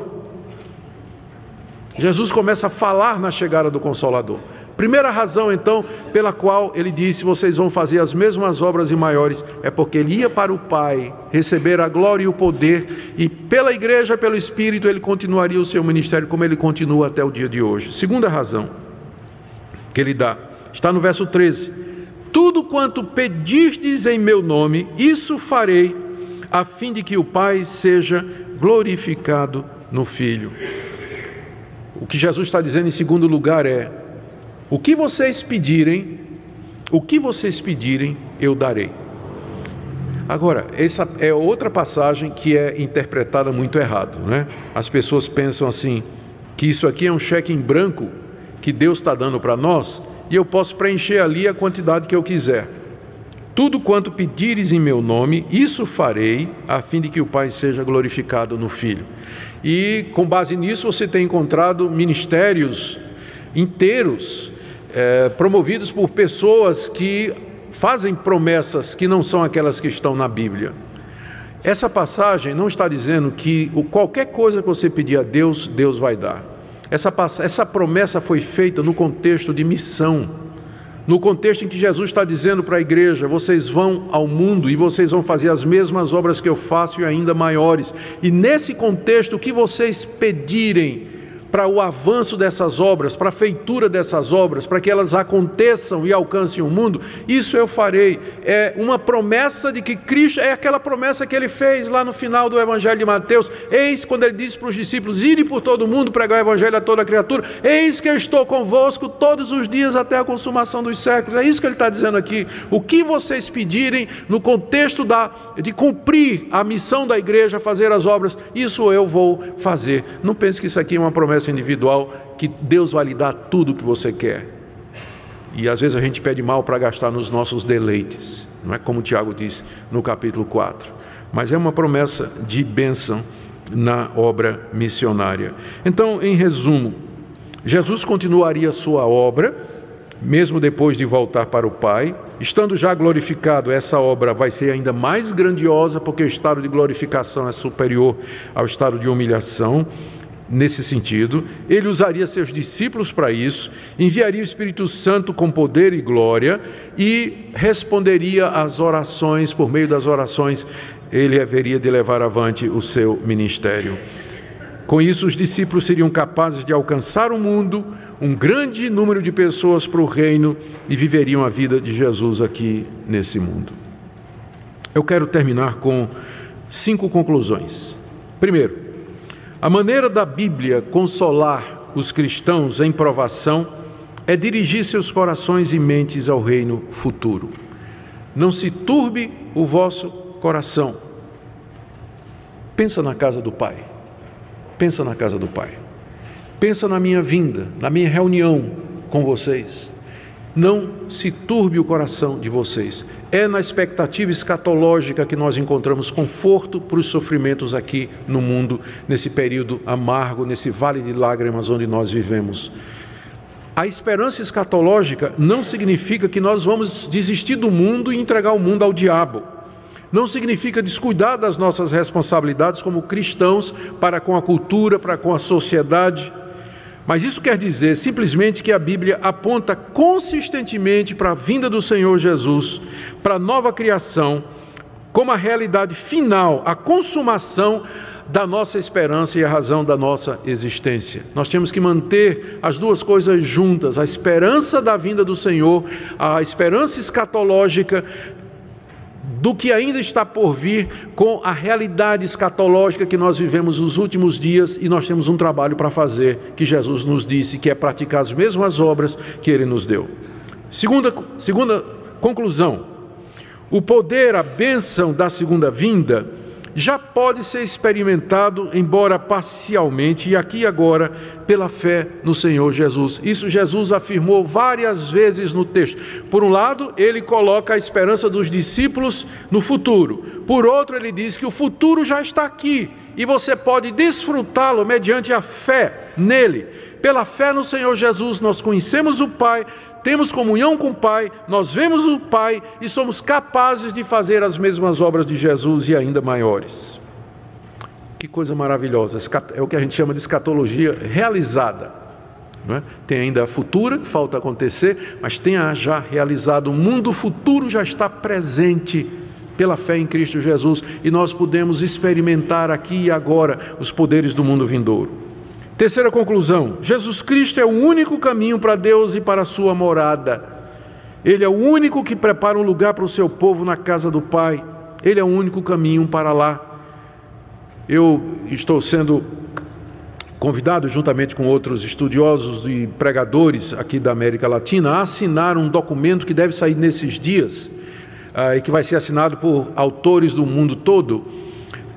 Jesus começa a falar na chegada do Consolador. Primeira razão, então, pela qual ele disse: vocês vão fazer as mesmas obras e maiores, é porque ele ia para o Pai receber a glória e o poder, e pela igreja, pelo Espírito, ele continuaria o seu ministério como ele continua até o dia de hoje. Segunda razão que ele dá, está no verso 13: tudo quanto pedirdes em meu nome, isso farei, a fim de que o Pai seja glorificado no Filho. O que Jesus está dizendo em segundo lugar é: o que vocês pedirem, eu darei. Agora, essa é outra passagem que é interpretada muito errado, né? As pessoas pensam assim, que isso aqui é um cheque em branco que Deus está dando para nós, e eu posso preencher ali a quantidade que eu quiser. Tudo quanto pedires em meu nome, isso farei, a fim de que o Pai seja glorificado no Filho. E com base nisso você tem encontrado ministérios inteiros, promovidos por pessoas que fazem promessas que não são aquelas que estão na Bíblia. Essa passagem não está dizendo que qualquer coisa que você pedir a Deus, Deus vai dar. Essa promessa foi feita no contexto de missão, no contexto em que Jesus está dizendo para a igreja: vocês vão ao mundo e vocês vão fazer as mesmas obras que eu faço e ainda maiores. E nesse contexto, o que vocês pedirem para o avanço dessas obras, para a feitura dessas obras, para que elas aconteçam e alcancem o mundo, isso eu farei. É uma promessa de que Cristo, é aquela promessa que ele fez lá no final do Evangelho de Mateus. Eis, quando ele disse para os discípulos: irem por todo o mundo, pregar o Evangelho a toda criatura, eis que eu estou convosco todos os dias até a consumação dos séculos. É isso que ele está dizendo aqui. O que vocês pedirem no contexto de cumprir a missão da igreja, fazer as obras, isso eu vou fazer. Não pense que isso aqui é uma promessa individual, que Deus vai lhe dar tudo o que você quer. E às vezes a gente pede mal para gastar nos nossos deleites, não é como Tiago diz no capítulo 4, mas é uma promessa de bênção na obra missionária. Então, em resumo, Jesus continuaria sua obra, mesmo depois de voltar para o Pai. Estando já glorificado, essa obra vai ser ainda mais grandiosa, porque o estado de glorificação é superior ao estado de humilhação. Nesse sentido, ele usaria seus discípulos para isso, enviaria o Espírito Santo com poder e glória e responderia às orações. Por meio das orações, ele haveria de levar avante o seu ministério. Com isso, os discípulos seriam capazes de alcançar o mundo, um grande número de pessoas para o reino, e viveriam a vida de Jesus aqui nesse mundo. Eu quero terminar com 5 conclusões. Primeiro, a maneira da Bíblia consolar os cristãos em provação é dirigir seus corações e mentes ao reino futuro. Não se turbe o vosso coração. Pensa na casa do Pai. Pensa na casa do Pai. Pensa na minha vinda, na minha reunião com vocês. Não se turbe o coração de vocês. É na expectativa escatológica que nós encontramos conforto para os sofrimentos aqui no mundo, nesse período amargo, nesse vale de lágrimas onde nós vivemos. A esperança escatológica não significa que nós vamos desistir do mundo e entregar o mundo ao diabo. Não significa descuidar das nossas responsabilidades como cristãos para com a cultura, para com a sociedade. Mas isso quer dizer simplesmente que a Bíblia aponta consistentemente para a vinda do Senhor Jesus, para a nova criação, como a realidade final, a consumação da nossa esperança e a razão da nossa existência. Nós temos que manter as duas coisas juntas, a esperança da vinda do Senhor, a esperança escatológica do que ainda está por vir, com a realidade escatológica que nós vivemos nos últimos dias, e nós temos um trabalho para fazer, que Jesus nos disse, que é praticar as mesmas obras que Ele nos deu. Segunda conclusão: o poder, a bênção da segunda vinda já pode ser experimentado, embora parcialmente, e aqui e agora, pela fé no Senhor Jesus. Isso Jesus afirmou várias vezes no texto. Por um lado, ele coloca a esperança dos discípulos no futuro. Por outro, ele diz que o futuro já está aqui, e você pode desfrutá-lo mediante a fé nele. Pela fé no Senhor Jesus, nós conhecemos o Pai, temos comunhão com o Pai, nós vemos o Pai e somos capazes de fazer as mesmas obras de Jesus e ainda maiores. Que coisa maravilhosa, é o que a gente chama de escatologia realizada, não é? Tem ainda a futura, que falta acontecer, mas tem a já realizado. O mundo futuro já está presente pela fé em Cristo Jesus, e nós podemos experimentar aqui e agora os poderes do mundo vindouro. Terceira conclusão: Jesus Cristo é o único caminho para Deus e para a sua morada. Ele é o único que prepara um lugar para o seu povo na casa do Pai. Ele é o único caminho para lá. Eu estou sendo convidado, juntamente com outros estudiosos e pregadores aqui da América Latina, a assinar um documento que deve sair nesses dias, e que vai ser assinado por autores do mundo todo,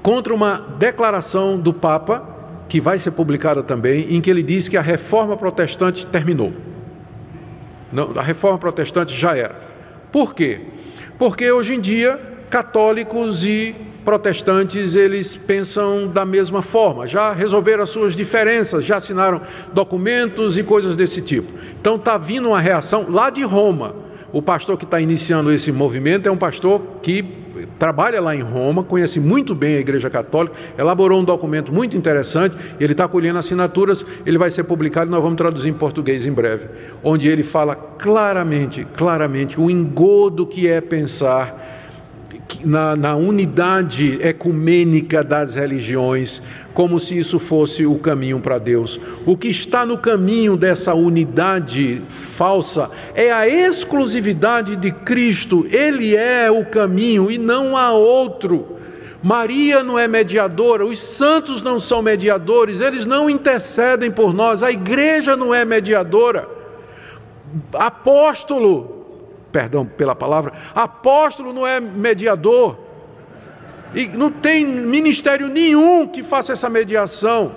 contra uma declaração do Papa, que vai ser publicada também, em que ele diz que a reforma protestante terminou. Não, a reforma protestante já era. Por quê? Porque hoje em dia, católicos e protestantes, eles pensam da mesma forma, já resolveram as suas diferenças, já assinaram documentos e coisas desse tipo. Então está vindo uma reação lá de Roma. O pastor que está iniciando esse movimento é um pastor que trabalha lá em Roma, conhece muito bem a Igreja Católica, elaborou um documento muito interessante, ele está colhendo assinaturas, ele vai ser publicado e nós vamos traduzir em português em breve, onde ele fala claramente o engodo que é pensar na unidade ecumênica das religiões, como se isso fosse o caminho para Deus. O que está no caminho dessa unidade falsa é a exclusividade de Cristo. Ele é o caminho e não há outro. Maria não é mediadora, os santos não são mediadores, eles não intercedem por nós, a igreja não é mediadora. Perdão pela palavra, apóstolo não é mediador, e não tem ministério nenhum que faça essa mediação.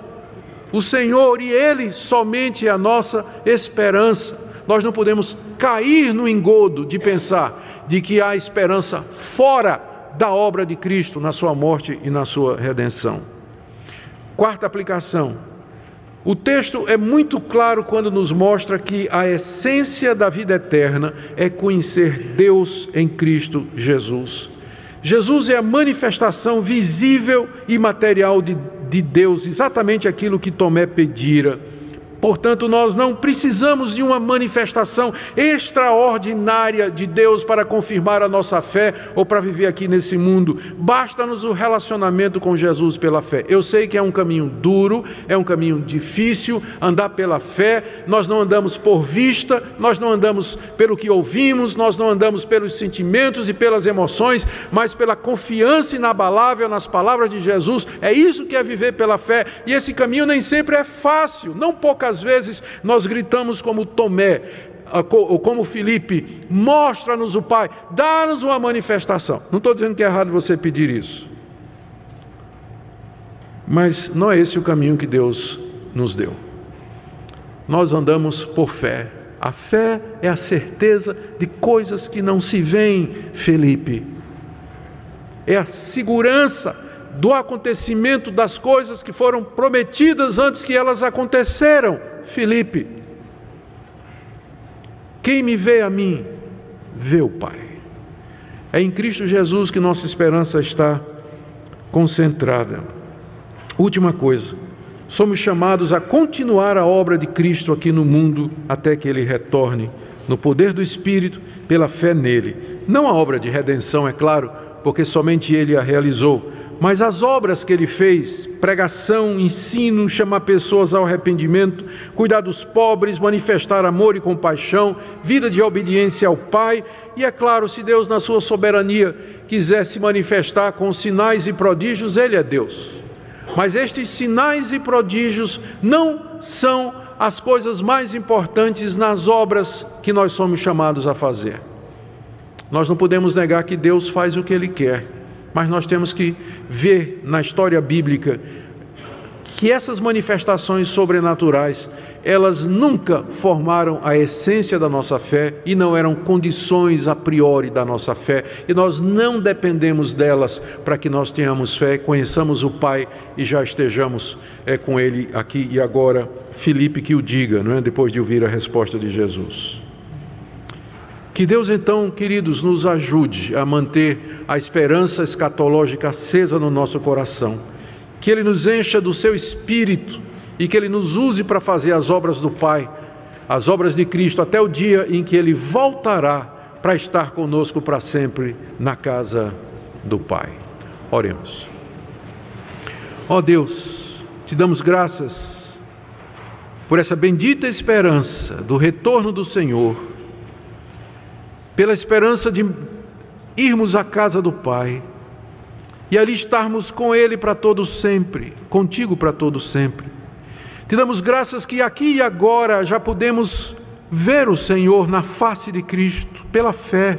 O Senhor, e Ele somente é a nossa esperança. Nós não podemos cair no engodo de pensar de que há esperança fora da obra de Cristo, na sua morte e na sua redenção. Quarta aplicação: o texto é muito claro quando nos mostra que a essência da vida eterna é conhecer Deus em Cristo Jesus. Jesus é a manifestação visível e material de Deus, exatamente aquilo que Tomé pedira. Portanto, nós não precisamos de uma manifestação extraordinária de Deus para confirmar a nossa fé ou para viver aqui nesse mundo. Basta-nos o relacionamento com Jesus pela fé. Eu sei que é um caminho duro, é um caminho difícil, andar pela fé. Nós não andamos por vista, nós não andamos pelo que ouvimos, nós não andamos pelos sentimentos e pelas emoções, mas pela confiança inabalável nas palavras de Jesus. É isso que é viver pela fé, e esse caminho nem sempre é fácil. Não poucas vezes nós gritamos como Tomé, ou como Filipe: mostra-nos o Pai, dá-nos uma manifestação. Não estou dizendo que é errado você pedir isso, mas não é esse o caminho que Deus nos deu. Nós andamos por fé. A fé é a certeza de coisas que não se veem, Filipe. É a segurança do acontecimento das coisas que foram prometidas antes que elas aconteceram, Filipe. Quem me vê a mim, vê o Pai. É em Cristo Jesus que nossa esperança está concentrada. Última coisa: somos chamados a continuar a obra de Cristo aqui no mundo até que Ele retorne, no poder do Espírito, pela fé nele. Não a obra de redenção, é claro, porque somente Ele a realizou, mas as obras que Ele fez: pregação, ensino, chamar pessoas ao arrependimento, cuidar dos pobres, manifestar amor e compaixão, vida de obediência ao Pai. E é claro, se Deus na sua soberania quiser se manifestar com sinais e prodígios, Ele é Deus. Mas estes sinais e prodígios não são as coisas mais importantes nas obras que nós somos chamados a fazer. Nós não podemos negar que Deus faz o que Ele quer, mas nós temos que ver na história bíblica que essas manifestações sobrenaturais, elas nunca formaram a essência da nossa fé e não eram condições a priori da nossa fé, e nós não dependemos delas para que nós tenhamos fé, conheçamos o Pai e já estejamos com Ele aqui e agora. Filipe que o diga, não é? Depois de ouvir a resposta de Jesus. Que Deus então, queridos, nos ajude a manter a esperança escatológica acesa no nosso coração, que Ele nos encha do seu Espírito e que Ele nos use para fazer as obras do Pai, as obras de Cristo, até o dia em que Ele voltará para estar conosco para sempre na casa do Pai. Oremos. Ó Deus, te damos graças por essa bendita esperança do retorno do Senhor, pela esperança de irmos à casa do Pai e ali estarmos com Ele para todo sempre, contigo para todo sempre. Te damos graças que aqui e agora já podemos ver o Senhor na face de Cristo, pela fé.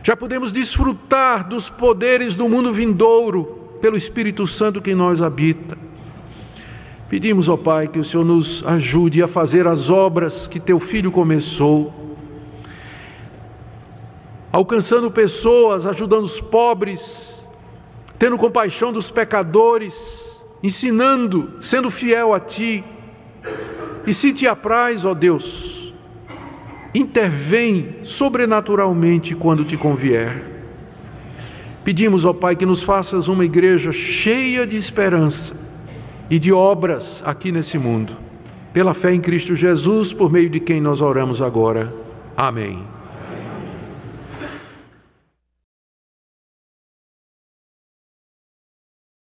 Já podemos desfrutar dos poderes do mundo vindouro, pelo Espírito Santo que em nós habita. Pedimos, ó Pai, que o Senhor nos ajude a fazer as obras que Teu Filho começou, alcançando pessoas, ajudando os pobres, tendo compaixão dos pecadores, ensinando, sendo fiel a Ti. E se Te apraz, ó Deus, intervém sobrenaturalmente quando Te convier. Pedimos, ó Pai, que nos faças uma igreja cheia de esperança e de obras aqui nesse mundo, pela fé em Cristo Jesus, por meio de quem nós oramos agora. Amém.